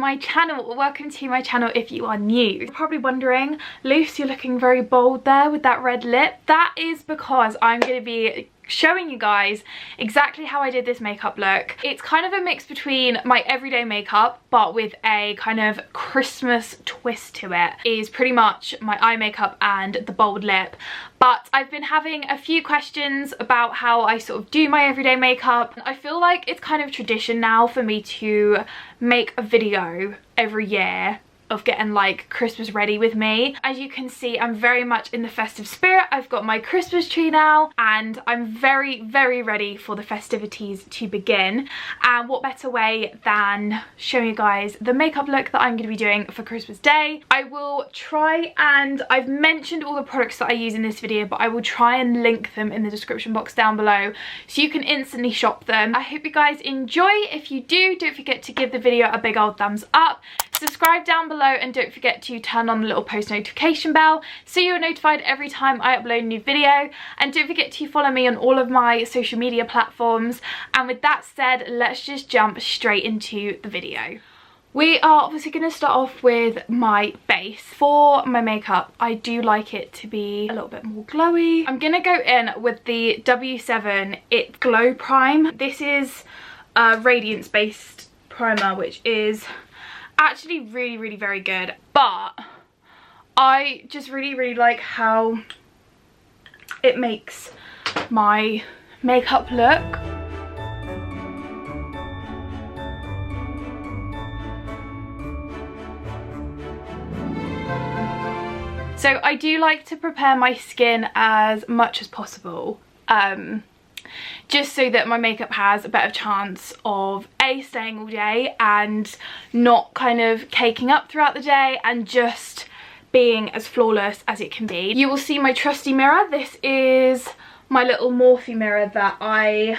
my channel, or welcome to my channel if you are new. You're probably wondering, Luce, you're looking very bold there with that red lip. That is because I'm going to be showing you guys exactly how I did this makeup look. It's kind of a mix between my everyday makeup but with a kind of Christmas twist to it. It is pretty much my eye makeup and the bold lip. But I've been having a few questions about how I sort of do my everyday makeup. I feel like it's kind of tradition now for me to make a video every year of getting like Christmas ready with me. As you can see, I'm very much in the festive spirit. I've got my Christmas tree now and I'm very ready for the festivities to begin. And what better way than showing you guys the makeup look that I'm going to be doing for Christmas Day. I will try, and I've mentioned all the products that I use in this video, but I will try and link them in the description box down below so you can instantly shop them. I hope you guys enjoy. If you do, don't forget to give the video a big old thumbs up. Subscribe down below and don't forget to turn on the little post notification bell so you're notified every time I upload a new video. And don't forget to follow me on all of my social media platforms. And with that said, let's just jump straight into the video. We are obviously going to start off with my base. For my makeup, I do like it to be a little bit more glowy. I'm going to go in with the W7 It Glow Prime. This is a radiance based primer, which is actually really very good, but I just really like how it makes my makeup look. So I do like to prepare my skin as much as possible, just so that my makeup has a better chance of A, staying all day and not kind of caking up throughout the day and just being as flawless as it can be. You will see my trusty mirror. This is my little Morphe mirror that I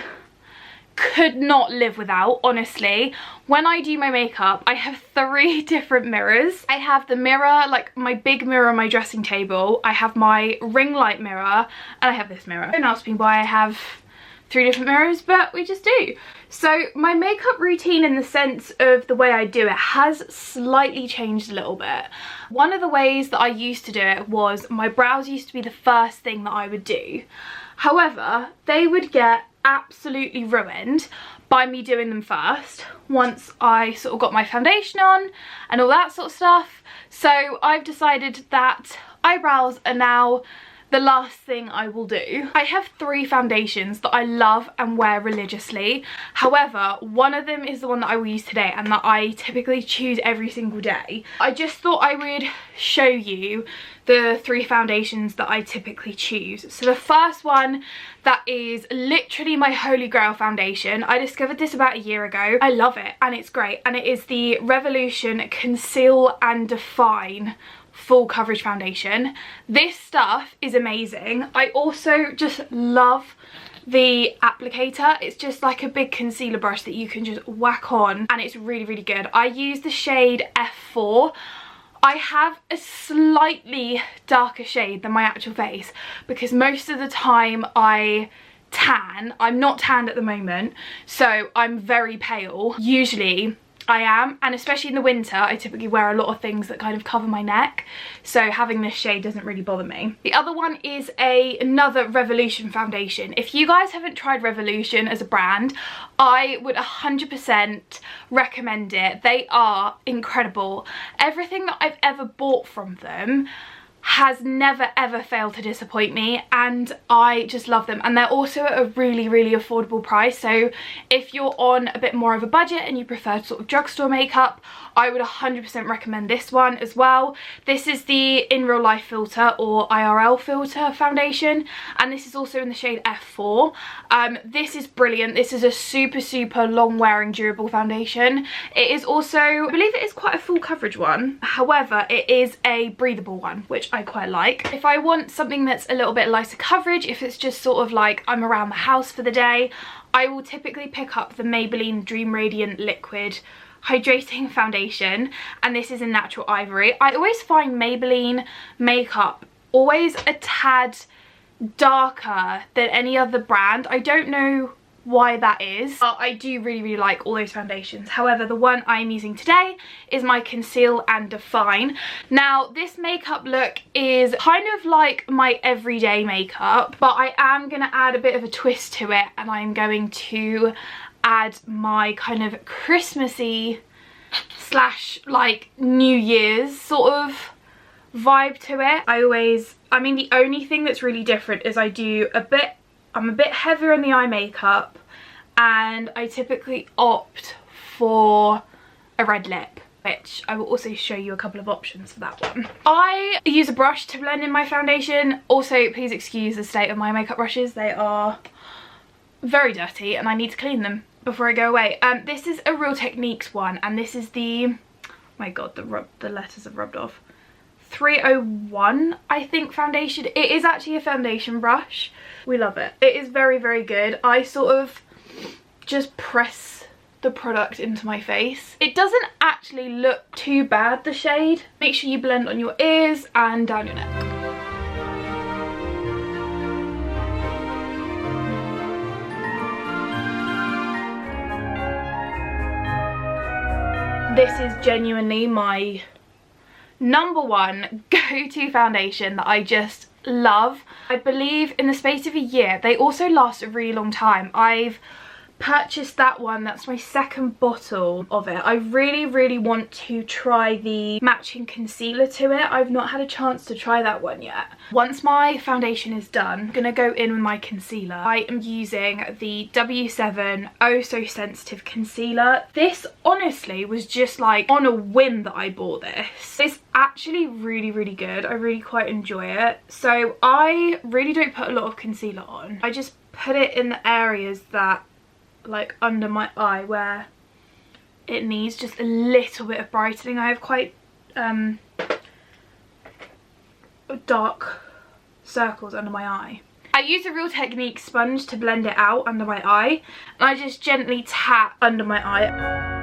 could not live without, honestly. When I do my makeup, I have 3 different mirrors. I have the mirror, like my big mirror on my dressing table. I have my ring light mirror, and I have this mirror. Don't ask me why I have 3 different mirrors, but we just do. So my makeup routine, in the sense of the way I do it, has slightly changed a little bit. One of the ways that I used to do it was my brows used to be the first thing that I would do. However, they would get absolutely ruined by me doing them first once I sort of got my foundation on and all that sort of stuff. So I've decided that eyebrows are now the last thing I will do. I have 3 foundations that I love and wear religiously. However, one of them is the one that I will use today and that I typically choose every single day. I just thought I would show you the 3 foundations that I typically choose. So the first one, that is literally my holy grail foundation. I discovered this about a year ago. I love it and it's great, and it is the Revolution Conceal and Define full coverage foundation. This stuff is amazing. I also just love the applicator. It's just like a big concealer brush that you can just whack on, and it's really good. I use the shade F4. I have a slightly darker shade than my actual face because most of the time I tan. I'm not tanned at the moment, so I'm very pale. Usually I am, and especially in the winter I typically wear a lot of things that kind of cover my neck, so having this shade doesn't really bother me. The other one is another Revolution foundation. If you guys haven't tried Revolution as a brand, I would 100% recommend it. They are incredible. Everything that I've ever bought from them has never ever failed to disappoint me, and I just love them. And they're also at a really affordable price, so if you're on a bit more of a budget and you prefer sort of drugstore makeup, I would 100% recommend this one as well. This is the In Real Life filter, or IRL filter foundation, and this is also in the shade F4. This is brilliant. This is a super long wearing durable foundation. It is also, I believe it is quite a full coverage one, however it is a breathable one, which I quite like. If I want something that's a little bit lighter coverage, if it's just sort of like I'm around the house for the day, I will typically pick up the Maybelline Dream Radiant Liquid Hydrating Foundation, and this is in Natural Ivory. I always find Maybelline makeup always a tad darker than any other brand. I don't know why that is, but I do really like all those foundations. However, the one I'm using today is my Conceal and Define. Now, this makeup look is kind of like my everyday makeup, but I am going to add a bit of a twist to it, and I'm going to add my kind of Christmassy slash like New Year's sort of vibe to it. I mean, the only thing that's really different is I'm a bit heavier on the eye makeup, and I typically opt for a red lip, which I will also show you a couple of options for that one. I use a brush to blend in my foundation. Also, please excuse the state of my makeup brushes. They are very dirty and I need to clean them before I go away. This is a Real Techniques one, and this is the, oh my god, the letters have rubbed off, 301 I think foundation. It is actually a foundation brush. We love it. It is very good. I sort of just press the product into my face. It doesn't actually look too bad, the shade. Make sure you blend on your ears and down your neck. This is genuinely my #1 go-to foundation that I just love. I believe in the space of a year. They also last a really long time. I've purchased that one. That's my second bottle of it. I really want to try the matching concealer to it. I've not had a chance to try that one yet. Once my foundation is done, I'm gonna go in with my concealer. I am using the W7 Oh So Sensitive concealer. This honestly was just like on a whim that I bought this. It's actually really good. I really quite enjoy it. So I really don't put a lot of concealer on. I just put it in the areas that, like under my eye, where it needs just a little bit of brightening. I have quite dark circles under my eye. I use a Real Techniques sponge to blend it out under my eye, and I just gently tap under my eye.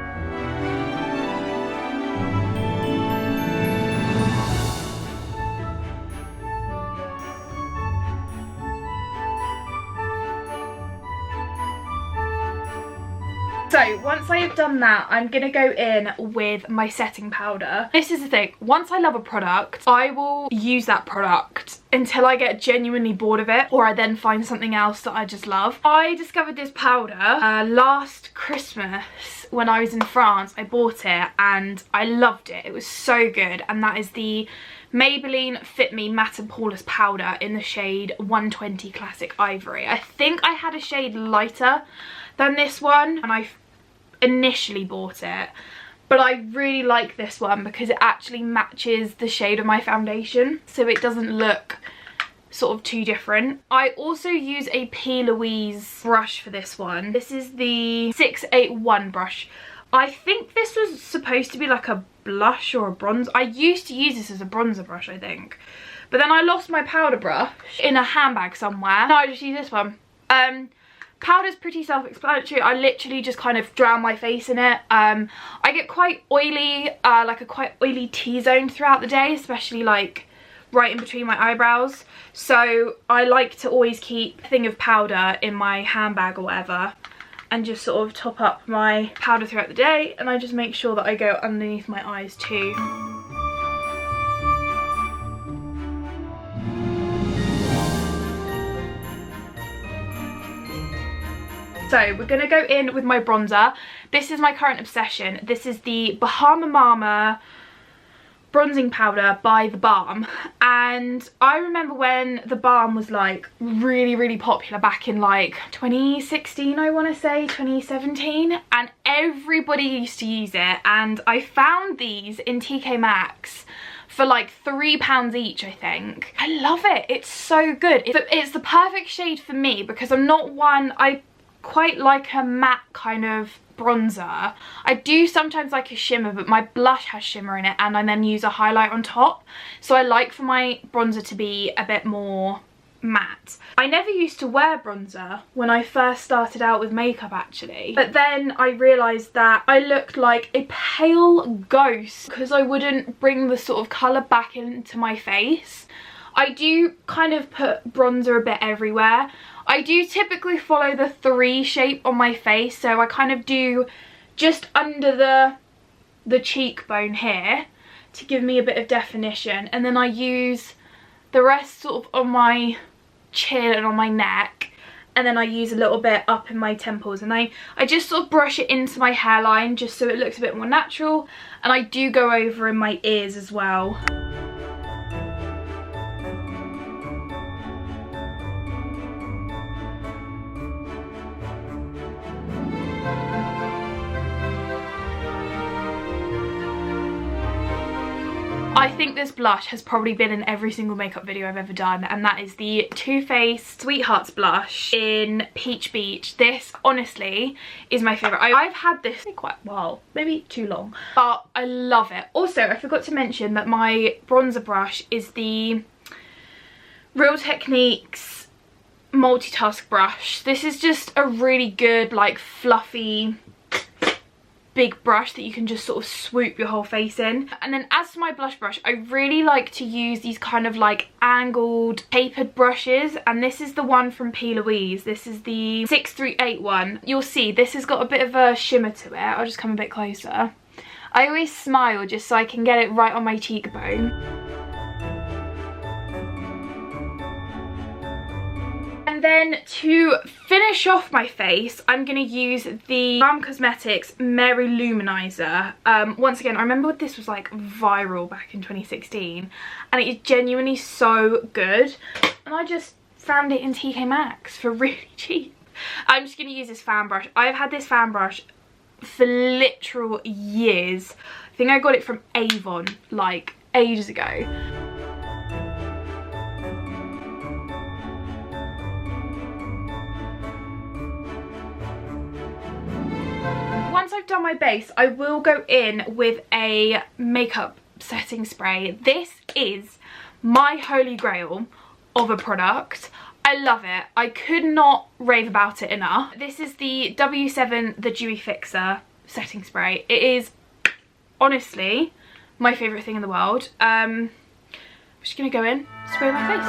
So once I have done that, I'm gonna go in with my setting powder. This is the thing, once I love a product, I will use that product until I get genuinely bored of it, or I then find something else that I just love. I discovered this powder last Christmas when I was in France. I bought it and I loved it. It was so good, and that is the Maybelline Fit Me Matte and Poreless powder in the shade 120 Classic Ivory. I think I had a shade lighter than this one and I initially bought it, but I really like this one because it actually matches the shade of my foundation, so it doesn't look sort of too different. I also use a P. Louise brush for this one. This is the 681 brush. I think this was supposed to be like a blush or a bronze. I used to use this as a bronzer brush, I think, but then I lost my powder brush in a handbag somewhere. No, I just use this one. Powder's pretty self-explanatory. I literally just kind of drown my face in it. I get quite oily, like a quite oily T-zone throughout the day, especially like right in between my eyebrows. So I like to always keep a thing of powder in my handbag or whatever, and just sort of top up my powder throughout the day, and I just make sure that I go underneath my eyes too. So we're gonna go in with my bronzer. This is my current obsession. This is the Bahama Mama bronzing powder by The Balm, and I remember when The Balm was like really popular back in like 2016, I want to say 2017, and everybody used to use it, and I found these in TK Maxx for like £3 each, I think. I love it. It's so good. It's the perfect shade for me because I'm not one, I quite like a matte kind of bronzer. I do sometimes like a shimmer, but my blush has shimmer in it, and I then use a highlight on top. So I like for my bronzer to be a bit more matte. I never used to wear bronzer when I first started out with makeup actually, but then I realised that I looked like a pale ghost because I wouldn't bring the sort of colour back into my face. I do kind of put bronzer a bit everywhere. I do typically follow the 3 shape on my face, so I kind of do just under the cheekbone here to give me a bit of definition, and then I use the rest sort of on my chin and on my neck, and then I use a little bit up in my temples, and I just sort of brush it into my hairline just so it looks a bit more natural, and I do go over in my ears as well. I think this blush has probably been in every single makeup video I've ever done, and that is the Too Faced Sweethearts blush in Peach Beach. This honestly is my favourite. I've had this for quite a while, maybe too long, but I love it. Also, I forgot to mention that my bronzer brush is the Real Techniques Multitask brush. This is just a really good, like, fluffy big brush that you can just sort of swoop your whole face in. And then as for my blush brush, I really like to use these kind of like angled tapered brushes, and this is the one from P. Louise. This is the 638 one. You'll see this has got a bit of a shimmer to it. I'll just come a bit closer. I always smile just so I can get it right on my cheekbone. And then to finish off my face, I'm going to use the Balm Cosmetics Mary Luminizer. Once again, I remember this was like viral back in 2016, and it is genuinely so good. And I just found it in TK Maxx for really cheap. I'm just going to use this fan brush. I've had this fan brush for literal years. I think I got it from Avon like ages ago. Once I've done my base, I will go in with a makeup setting spray. This is my holy grail of a product. I love it. I could not rave about it enough. This is the W7 The Dewy Fixer setting spray. It is honestly my favourite thing in the world. I'm just going to go in, spray my face.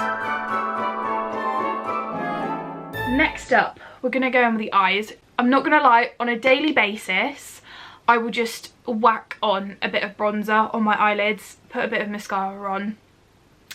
Next up, we're going to go in with the eyes. I'm not gonna lie, on a daily basis, I will just whack on a bit of bronzer on my eyelids, put a bit of mascara on,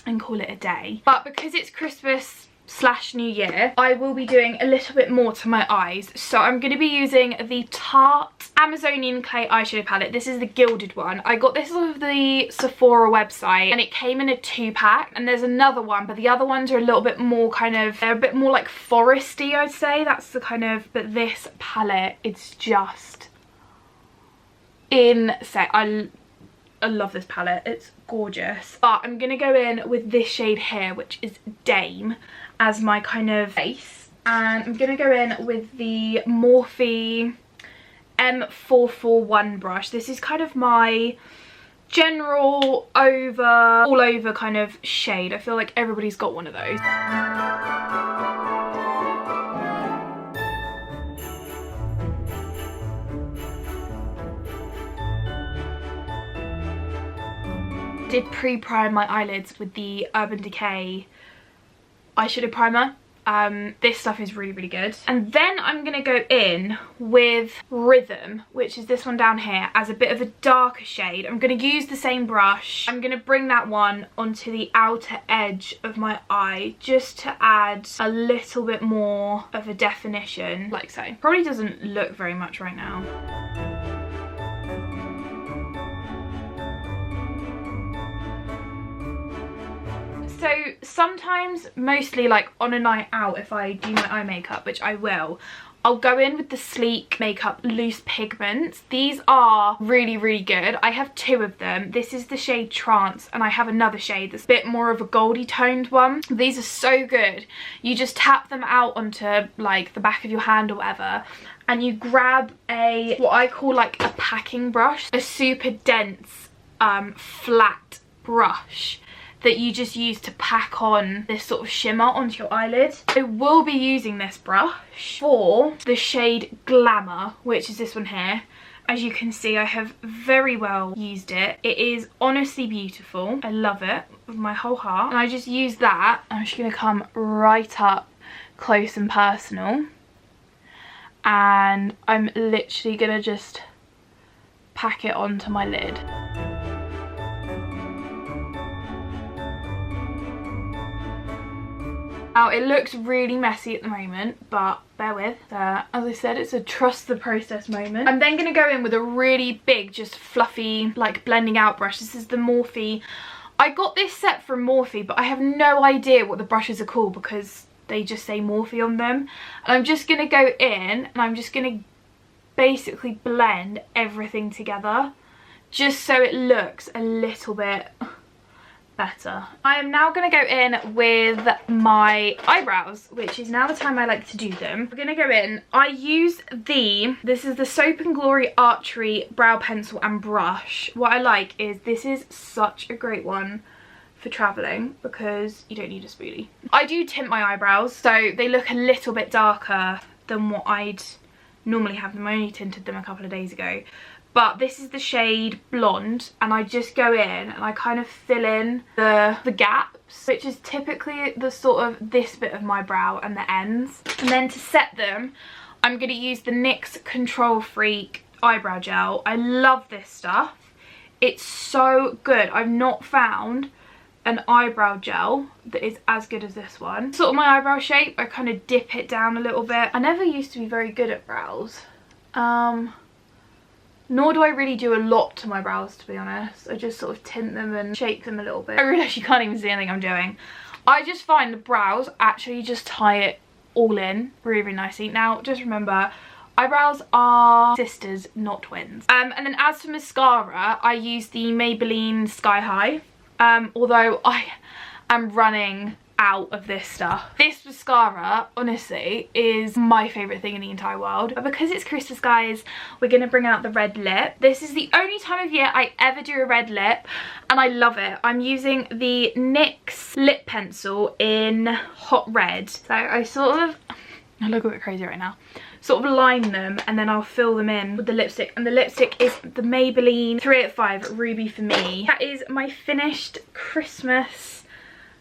and call it a day. But because it's Christmas / New Year, I will be doing a little bit more to my eyes. So I'm gonna be using the Tarte Amazonian Clay eyeshadow palette. This is the gilded one. I got this off of the Sephora website, and it came in a 2-pack, and there's another one, but the other ones are a little bit more kind of, they're a bit more like foresty, I'd say. That's the kind of, but this palette, it's just insane. I love this palette, it's gorgeous. But I'm gonna go in with this shade here, which is Dame, as my kind of base. And I'm gonna go in with the Morphe M441 brush. This is kind of my general all over kind of shade. I feel like everybody's got one of those. Did pre-prime my eyelids with the Urban Decay eyeshadow primer. This stuff is really, really good. And then I'm going to go in with Rhythm, which is this one down here, as a bit of a darker shade. I'm going to use the same brush. I'm going to bring that one onto the outer edge of my eye just to add a little bit more of a definition, like so. Probably doesn't look very much right now. So sometimes, mostly like on a night out, if I do my eye makeup, which I will, I'll go in with the Sleek Makeup Loose Pigments. These are really, really good. I have 2 of them. This is the shade Trance, and I have another shade that's a bit more of a goldy toned one. These are so good. You just tap them out onto like the back of your hand or whatever, and you grab a, what I call like a packing brush, a super dense flat brush that you just use to pack on this sort of shimmer onto your eyelid. I will be using this brush for the shade Glamour, which is this one here, As you can see, I have very well used it. It is honestly beautiful. I love it with my whole heart. And I just use that. I'm just going to come right up close and personal. And I'm literally going to just pack it onto my lid. Now, it looks really messy at the moment, but bear with. As I said, it's a trust the process moment. I'm then going to go in with a really big, just fluffy, like blending out brush. This is the Morphe. I got this set from Morphe, but I have no idea what the brushes are called because they just say Morphe on them. And I'm just going to go in and I'm just going to basically blend everything together just so it looks a little bit better. I am now going to go in with my eyebrows, which is now the time I like to do them. I'm going to go in. I use this is the Soap and Glory Archery brow pencil and brush. What I like is this is such a great one for traveling because you don't need a spoolie. I do tint my eyebrows so they look a little bit darker than what I'd normally have them. I only tinted them a couple of days ago. But this is the shade Blonde, and I just go in and I kind of fill in the gaps, which is typically the sort of this bit of my brow and the ends. And then to set them, I'm going to use the NYX Control Freak eyebrow gel. I love this stuff. It's so good. I've not found an eyebrow gel that is as good as this one. Sort of my eyebrow shape, I kind of dip it down a little bit. I never used to be very good at brows. Nor do I really do a lot to my brows, to be honest. I just sort of tint them and shape them a little bit. I realise you can't even see anything I'm doing. I just find the brows actually just tie it all in really, really nicely. Now, just remember, eyebrows are sisters, not twins. And then as for mascara, I use the Maybelline Sky High. Although I am running out of this stuff. This mascara, honestly, is my favourite thing in the entire world. But because it's Christmas, guys, we're going to bring out the red lip. This is the only time of year I ever do a red lip, and I love it. I'm using the NYX lip pencil in Hot Red. So I sort of, I look a bit crazy right now, sort of line them and then I'll fill them in with the lipstick. And the lipstick is the Maybelline 385 Ruby for Me. That is my finished Christmas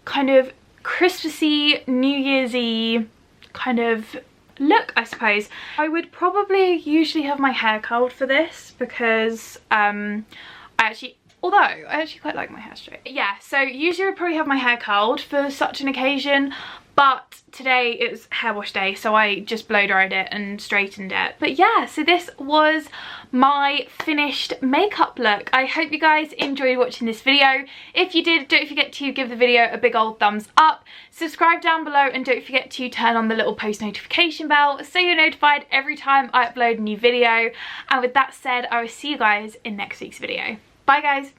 kind of Christmassy, New Year's-y kind of look, I suppose. I would probably usually have my hair curled for this because although I actually quite like my hair straight. Yeah, so usually I would probably have my hair curled for such an occasion, but today it was hair wash day, so I just blow dried it and straightened it. But yeah, so this was my finished makeup look. I hope you guys enjoyed watching this video. If you did, don't forget to give the video a big old thumbs up, subscribe down below, and don't forget to turn on the little post notification bell so you're notified every time I upload a new video. And with that said, I will see you guys in next week's video. Bye guys.